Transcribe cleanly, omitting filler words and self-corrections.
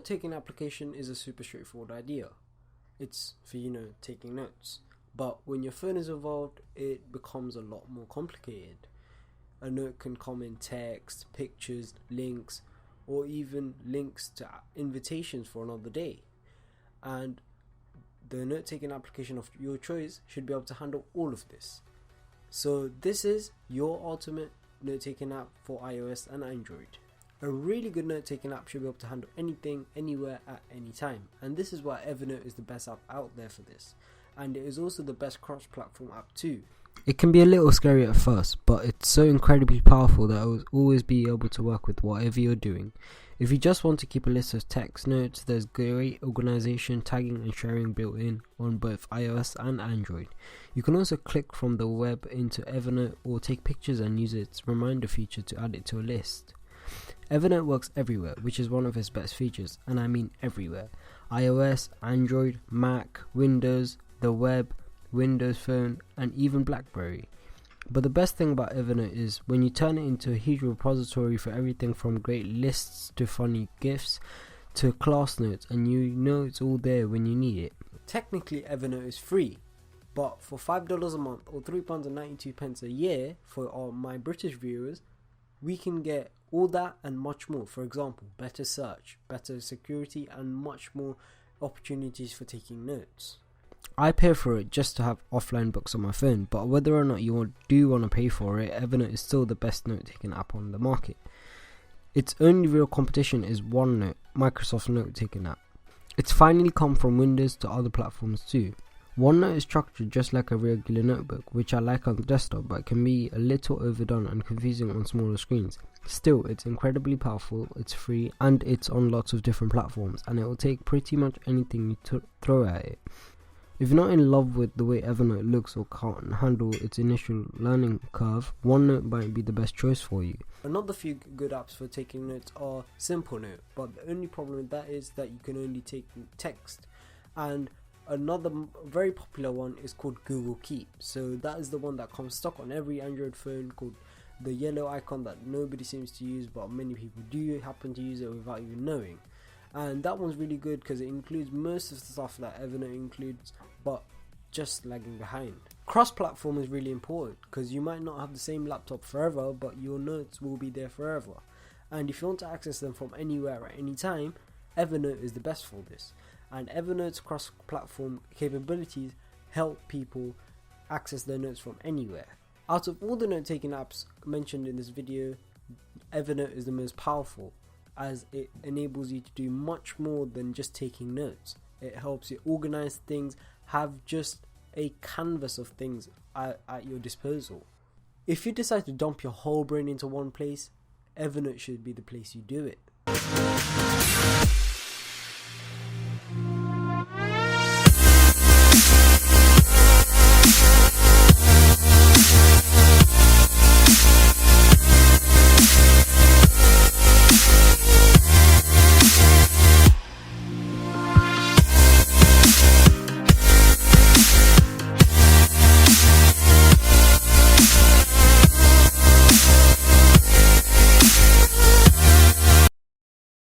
note-taking application is a super straightforward idea. It's for, taking notes. But when your phone is involved, it becomes a lot more complicated. A note can come in text, pictures, links, or even links to invitations for another day. And the note-taking application of your choice should be able to handle all of this. So this is your ultimate note-taking app for iOS and Android. A really good note-taking app should be able to handle anything, anywhere, at any time. And this is why Evernote is the best app out there for this. And it is also the best cross-platform app too. It can be a little scary at first, but it's so incredibly powerful that it will always be able to work with whatever you're doing. If you just want to keep a list of text notes, there's great organization, tagging and sharing built in on both iOS and Android. You can also click from the web into Evernote or take pictures and use its reminder feature to add it to a list. Evernote works everywhere, which is one of its best features, and I mean everywhere. iOS, Android, Mac, Windows, the web, Windows Phone, and even BlackBerry. But the best thing about Evernote is when you turn it into a huge repository for everything from great lists to funny GIFs to class notes, and you know it's all there when you need it. Technically, Evernote is free, but for $5 a month or £3.92 a year for all my British viewers, we can get all that and much more. For example, better search, better security, and much more opportunities for taking notes. I pay for it just to have offline books on my phone, but whether or not you do want to pay for it, Evernote is still the best note-taking app on the market. Its only real competition is OneNote, Microsoft's note-taking app. It's finally come from Windows to other platforms too. OneNote is structured just like a regular notebook, which I like on the desktop, but can be a little overdone and confusing on smaller screens. Still, it's incredibly powerful, it's free, and it's on lots of different platforms, and it will take pretty much anything you throw at it. If you're not in love with the way Evernote looks or can't handle its initial learning curve, OneNote might be the best choice for you. Another few good apps for taking notes are SimpleNote, but the only problem with that is that you can only take text. And another very popular one is called Google Keep. So that is the one that comes stock on every Android phone, called the yellow icon that nobody seems to use, but many people do happen to use it without even knowing. And that one's really good because it includes most of the stuff that Evernote includes, but just lagging behind. Cross-platform is really important because you might not have the same laptop forever, but your notes will be there forever. And if you want to access them from anywhere at any time, Evernote is the best for this. And Evernote's cross-platform capabilities help people access their notes from anywhere. Out of all the note-taking apps mentioned in this video, Evernote is the most powerful, as it enables you to do much more than just taking notes. It helps you organize things, have just a canvas of things at your disposal. If you decide to dump your whole brain into one place, Evernote should be the place you do it.